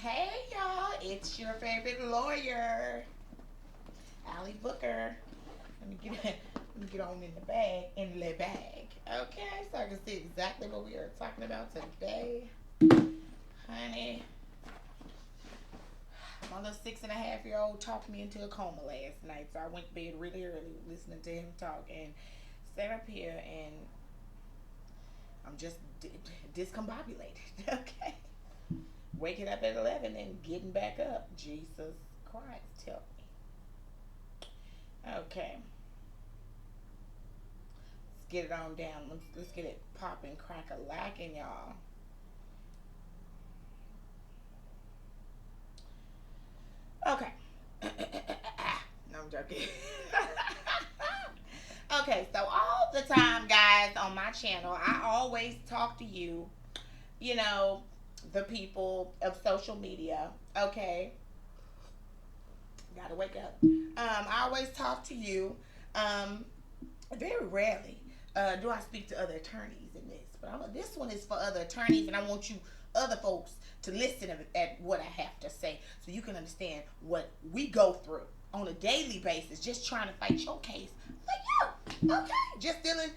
Hey y'all, it's your favorite lawyer, Allie Booker. Let me get on in the bag. Okay, so I can see exactly what we are talking about today. Honey, my little 6.5-year-old talked me into a coma last night, so I went to bed really early listening to him talk and sat up here and I'm just discombobulated. Okay. Waking up at 11 and getting back up. Jesus Christ, help me. Okay, let's get it on down. Let's get it popping, crack a lacking, y'all. Okay. No, I'm joking. Okay, so all the time, guys, on my channel, I always talk to you, you know, the people of social media. Okay, gotta wake up. I always talk to you. Um, Very rarely do I speak to other attorneys in this, but this one is for other attorneys, and I want you other folks to listen at what I have to say, so you can understand what we go through on a daily basis, just trying to fight your case for you. Okay, just dealing,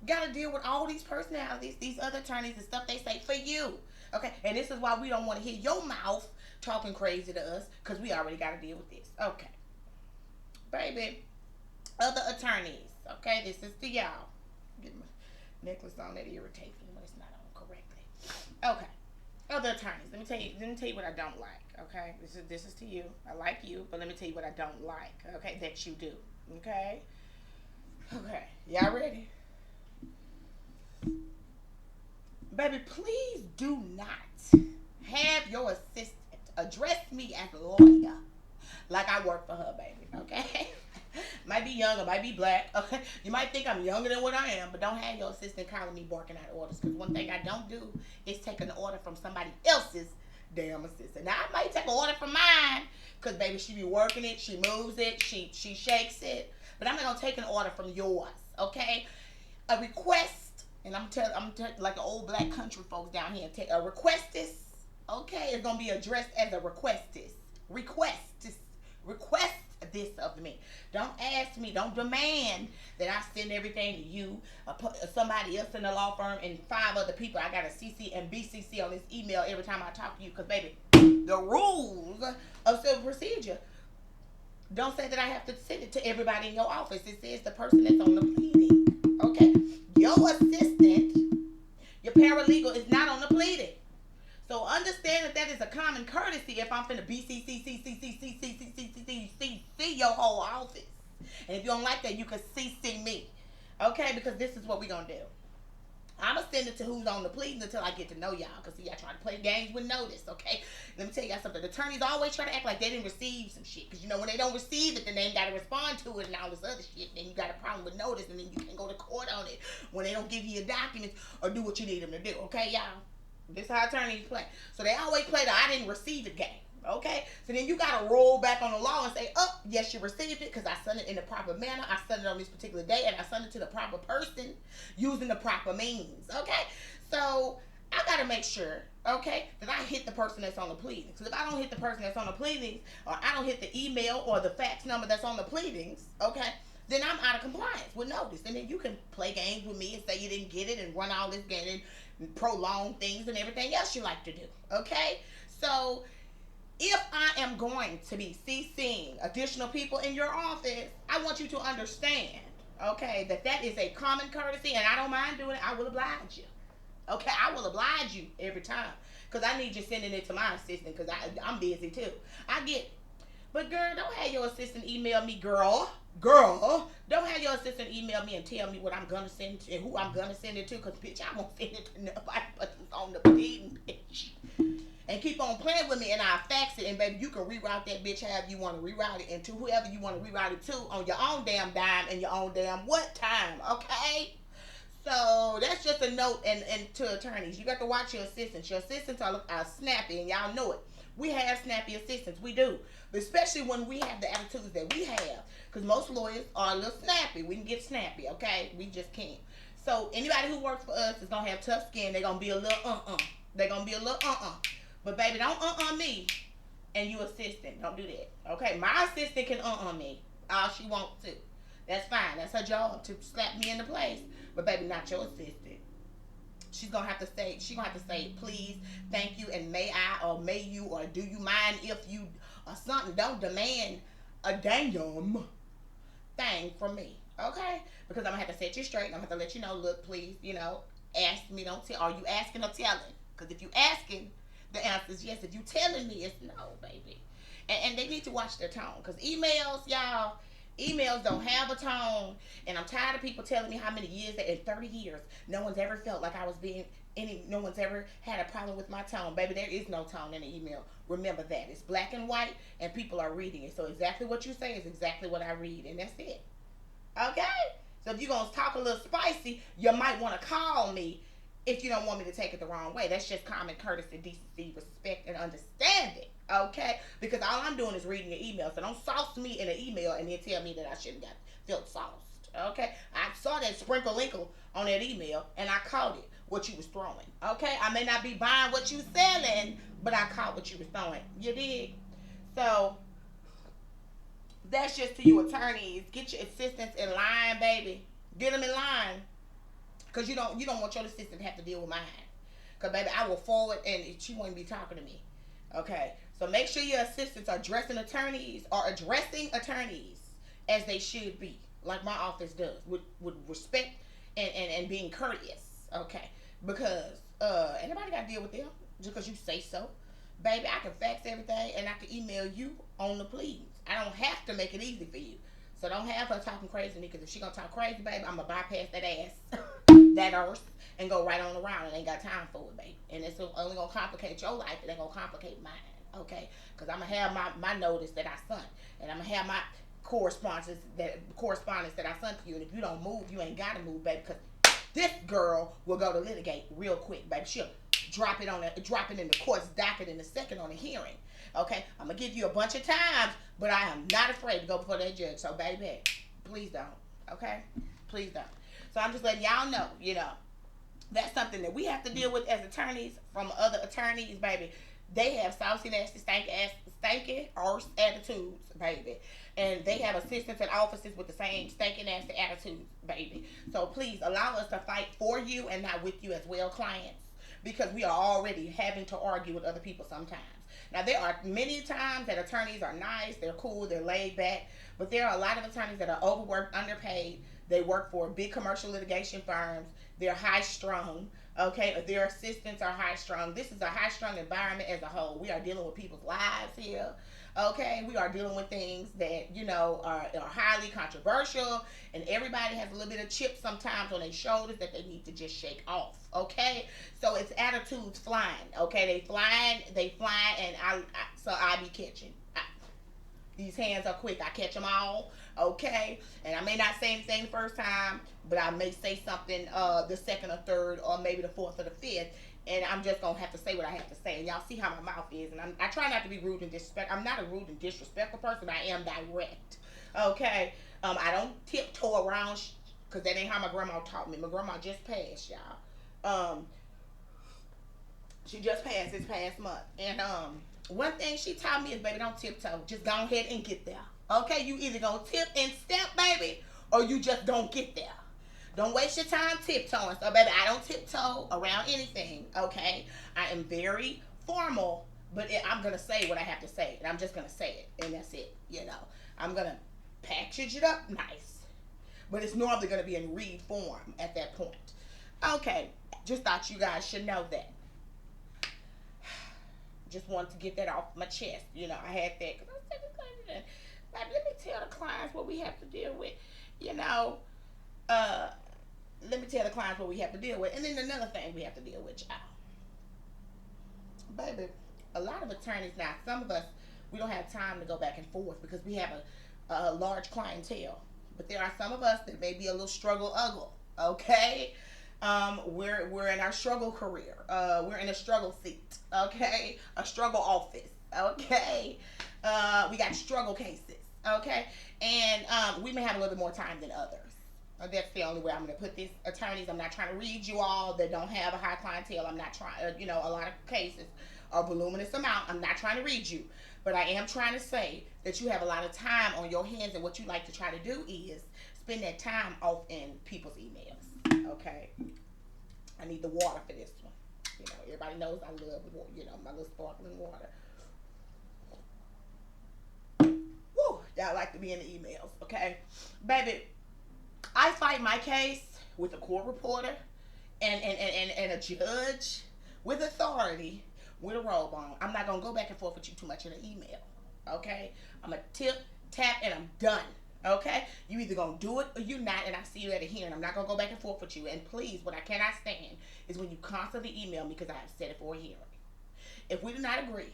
gotta deal with all these personalities, these other attorneys and stuff they say for you. Okay, and this is why we don't want to hear your mouth talking crazy to us, because we already got to deal with this. Okay, baby, other attorneys. Okay, this is to y'all. Get my necklace on that irritates me when it's not on correctly. Okay, other attorneys. Let me tell you. Let me tell you what I don't like. Okay, this is to you. I like you, but let me tell you what I don't like. Okay, that you do. Okay. Okay, y'all ready? Baby, please do not have your assistant address me as a lawyer like I work for her, baby. Okay. Might be younger, might be black. Okay, you might think I'm younger than what I am, but don't have your assistant calling me barking out orders. Because one thing I don't do is take an order from somebody else's damn assistant. Now I might take an order from mine, because baby, she be working it, she moves it, she shakes it, but I'm not gonna take an order from yours. Okay, a request, and like the old black country folks down here. Take a request is okay. It's gonna be addressed as a request is request this of me. Don't ask me. Don't demand that I send everything to you, somebody else in the law firm, and 5 other people. I got to CC and BCC on this email every time I talk to you, because baby, the rules of civil procedure don't say that I have to send it to everybody in your office. It says the person that's on the pleading. Okay, your assistant, your paralegal, is not on the pleading. So understand that that is a common courtesy if I'm finna BCC your whole office. And if you don't like that, you can CC me. Okay, because this is what we're gonna do. I'ma send it to who's on the pleading until I get to know y'all. Cause see, y'all trying to play games with notice, okay? Let me tell y'all something. The attorneys always try to act like they didn't receive some shit. Cause you know when they don't receive it, then they ain't gotta respond to it and all this other shit. Then you got a problem with notice, and then you can't go to court on it when they don't give you your documents or do what you need them to do. Okay, y'all? This is how attorneys play. So they always play the I didn't receive the game. Okay? So then you got to roll back on the law and say, oh, yes, you received it because I sent it in the proper manner. I sent it on this particular day, and I sent it to the proper person using the proper means. Okay? So I got to make sure, okay, that I hit the person that's on the pleadings. Because if I don't hit the person that's on the pleadings, or I don't hit the email or the fax number that's on the pleadings, okay, then I'm out of compliance with notice. And then you can play games with me and say you didn't get it and run all this game and prolong things and everything else you like to do. Okay? So if I am going to be CCing additional people in your office, I want you to understand, okay, that that is a common courtesy, and I don't mind doing it. I will oblige you. Okay, I will oblige you every time, because I need you sending it to my assistant, because I'm busy too. I get, but girl, don't have your assistant email me, girl. Don't have your assistant email me and tell me what I'm gonna send and who I'm gonna send it to, because bitch, I won't send it to nobody but who's on the pleading, bitch. And keep on playing with me, and I'll fax it, and baby, you can reroute that bitch however you want to reroute it, and to whoever you want to reroute it to on your own damn dime and your own damn what time, okay? So that's just a note, and to attorneys, you got to watch your assistants. Your assistants are snappy, and y'all know it. We have snappy assistants, we do, but especially when we have the attitudes that we have, because most lawyers are a little snappy. We can get snappy, okay? We just can't. So anybody who works for us is gonna have tough skin. They're gonna be a little They're gonna be a little But baby, don't me and you assistant. Don't do that. Okay, my assistant can me all she wants to. That's fine. That's her job to slap me into place. But baby, not your assistant. She's gonna have to say please, thank you, and may I, or may you, or do you mind if you, or something. Don't demand a damn thing from me. Okay? Because I'm gonna have to set you straight and I'm gonna have to let you know, look, please, ask me, don't tell. Are you asking or telling? Because if you asking, the answer is yes. If you telling me, it's no, baby. And they need to watch their tone. Because emails don't have a tone. And I'm tired of people telling me how many years that in 30 years, no one's ever felt like I was being no one's ever had a problem with my tone. Baby, there is no tone in an email. Remember that. It's black and white and people are reading it. So exactly what you say is exactly what I read. And that's it. Okay? So if you're going to talk a little spicy, you might want to call me if you don't want me to take it the wrong way. That's just common courtesy, decency, respect, and understanding. Okay? Because all I'm doing is reading your email. So don't sauce me in an email and then tell me that I shouldn't have felt sauced. Okay? I saw that sprinkle linkle on that email and I caught it, what you was throwing. Okay? I may not be buying what you selling, but I caught what you was throwing. You dig? So that's just to you attorneys. Get your assistants in line, baby. Get them in line. Because you don't want your assistant to have to deal with mine. Because, baby, I will forward and she won't be talking to me. Okay? So make sure your assistants are addressing attorneys as they should be. Like my office does. With respect and being courteous. Okay? Because anybody got to deal with them just because you say so. Baby, I can fax everything and I can email you on the please. I don't have to make it easy for you. So don't have her talking crazy to me, because if she gonna talk crazy, baby, I'm gonna bypass that ass, that earth, and go right on around. And ain't got time for it, baby. And it's only gonna complicate your life. It ain't gonna complicate mine, okay? Because I'm gonna have my notice that I sent, and I'm gonna have my correspondence that I sent to you. And if you don't move, you ain't gotta move, baby. Because this girl will go to litigate real quick, baby. She'll drop it in the court's docket in a second on the hearing. Okay, I'm gonna give you a bunch of times, but I am not afraid to go before that judge. So, baby, please don't. Okay, please don't. So I'm just letting y'all know. That's something that we have to deal with as attorneys from other attorneys, baby. They have saucy, nasty, stanky arse attitudes, baby, and they have assistants and officers with the same stanky, nasty attitudes, baby. So please allow us to fight for you and not with you as well, clients, because we are already having to argue with other people sometimes. Now, there are many times that attorneys are nice, they're cool, they're laid back, but there are a lot of attorneys that are overworked, underpaid. They work for big commercial litigation firms. They're high strung, okay? Their assistants are high strung. This is a high strung environment as a whole. We are dealing with people's lives here, okay? We are dealing with things that, are highly controversial, and everybody has a little bit of chip sometimes on their shoulders that they need to just shake off, okay? So it's attitudes flying, okay? They flying, and I be catching. These hands are quick. I catch them all, okay? And I may not say anything the first time, but I may say something the second or third, or maybe the fourth or the fifth, and I'm just gonna have to say what I have to say. And y'all see how my mouth is, and I try not to be rude and disrespectful. I'm not a rude and disrespectful person. I am direct, okay? I don't tiptoe around, because that ain't how my grandma taught me. My grandma just passed, y'all. She just passed this past month, and one thing she taught me is, baby, don't tiptoe. Just go ahead and get there. Okay? You either gonna tip and step, baby, or you just don't get there. Don't waste your time tiptoeing. So, baby, I don't tiptoe around anything. Okay? I am very formal, but I'm gonna say what I have to say, and I'm just gonna say it, and that's it. I'm gonna package it up nice, but it's normally gonna be in read form at that point. Okay? Just thought you guys should know that. Just wanted to get that off my chest. I had that. Let me tell the clients what we have to deal with. Let me tell the clients what we have to deal with. And then another thing we have to deal with, y'all. Baby, a lot of attorneys now, some of us, we don't have time to go back and forth because we have a large clientele. But there are some of us that may be a little struggle-uggle, okay? We're in our struggle career. We're in a struggle seat, okay? A struggle office, okay? We got struggle cases, okay? And we may have a little bit more time than others. That's the only way I'm going to put these attorneys. I'm not trying to read you all that don't have a high clientele. I'm not trying, a lot of cases a voluminous amount. I'm not trying to read you, but I am trying to say that you have a lot of time on your hands, and what you like to try to do is spend that time off in people's emails. Okay, I need the water for this one. You know, everybody knows I love, my little sparkling water. Woo, y'all like to be in the emails, okay? Baby, I fight my case with a court reporter and a judge with authority with a robe on. I'm not going to go back and forth with you too much in an email, okay? I'm going to tip, tap, and I'm done. Okay, you either gonna do it or you not, and I see you at a hearing. I'm not gonna go back and forth with you. And please, what I cannot stand is when you constantly email me because I have set it for a hearing. If we do not agree,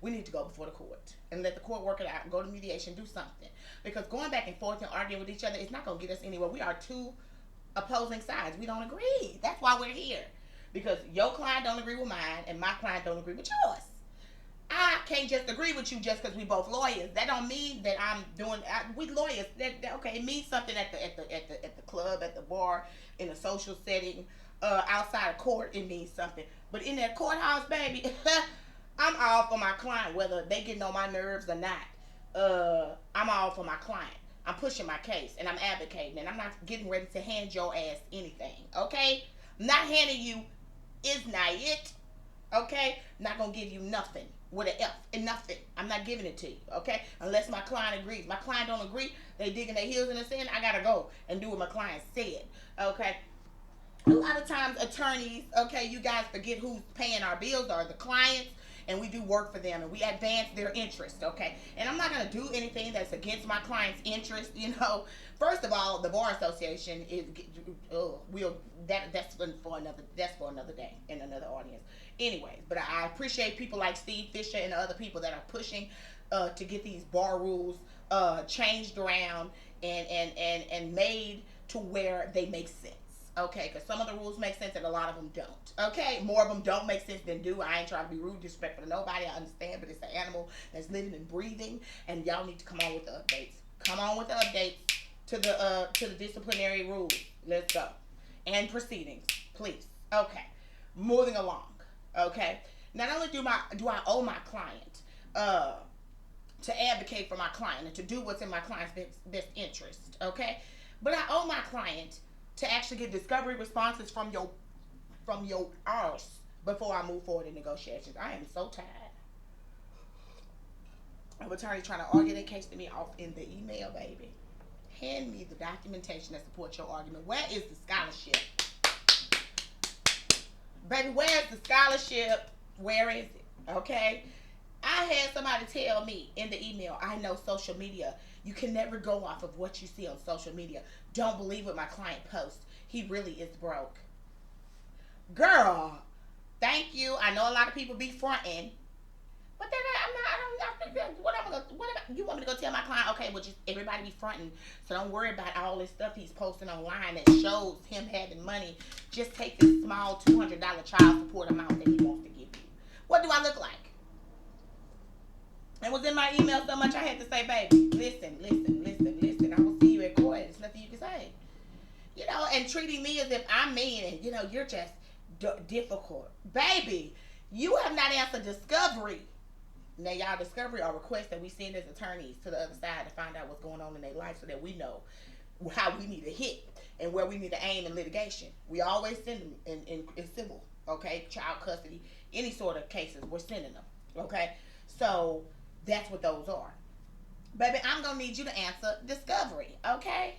we need to go before the court and let the court work it out and go to mediation, do something. Because going back and forth and arguing with each other is not gonna get us anywhere. We are two opposing sides. We don't agree. That's why we're here. Because your client don't agree with mine, and my client don't agree with yours. I can't just agree with you just because we both lawyers. That don't mean that I'm doing. We lawyers. Okay, it means something at the club, at the bar, in a social setting, outside of court. It means something. But in that courthouse, baby, I'm all for my client, whether they getting on my nerves or not. I'm all for my client. I'm pushing my case and I'm advocating, and I'm not getting ready to hand your ass anything. Okay, I'm not handing you is not it. Okay, not gonna give you nothing with an F and nothing. I'm not giving it to you, okay? Unless my client agrees. My client don't agree, they digging their heels in the sand, I gotta go and do what my client said, okay? A lot of times attorneys, okay, you guys forget who's paying our bills are the clients, and we do work for them and we advance their interest, okay? And I'm not gonna do anything that's against my client's interest, you know. First of all, the bar association is that's for another day in another audience. Anyways, but I appreciate people like Steve Fisher and other people that are pushing to get these bar rules changed around and made to where they make sense. Okay, because some of the rules make sense and a lot of them don't. Okay, more of them don't make sense than do. I ain't trying to be rude, disrespectful to nobody. I understand, but it's an animal that's living and breathing, and y'all need to come on with the updates. Come on with the updates to the disciplinary rules. Let's go. And proceedings, please. Okay, moving along. Okay, not only do I owe my client to advocate for my client and to do what's in my client's best interest. Okay, but I owe my client to actually get discovery responses from your arse before I move forward in negotiations. I am so tired of attorneys trying to argue their case to me off in the email, baby. Hand me the documentation that supports your argument. Where is the scholarship? Baby, where is the scholarship? Where is it? Okay? I had somebody tell me in the email, I know social media, you can never go off of what you see on social media. Don't believe what my client posts. He really is broke. Girl, thank you. I know a lot of people be fronting. But then you want me to go tell my client, okay, well, just everybody be fronting, so don't worry about all this stuff he's posting online that shows him having money. Just take this small $200 child support amount that he wants to give you. What do I look like? It was in my email so much I had to say, baby, listen. I will see you at court. There's nothing you can say. You know, and treating me as if I'm mean and, you know, you're just difficult. Baby, you have not answered discovery. Now, y'all, discovery are requests that we send as attorneys to the other side to find out what's going on in their life so that we know how we need to hit and where we need to aim in litigation. We always send them in civil, okay? Child custody, any sort of cases, we're sending them, okay? So that's what those are. Baby, I'm going to need you to answer discovery, okay?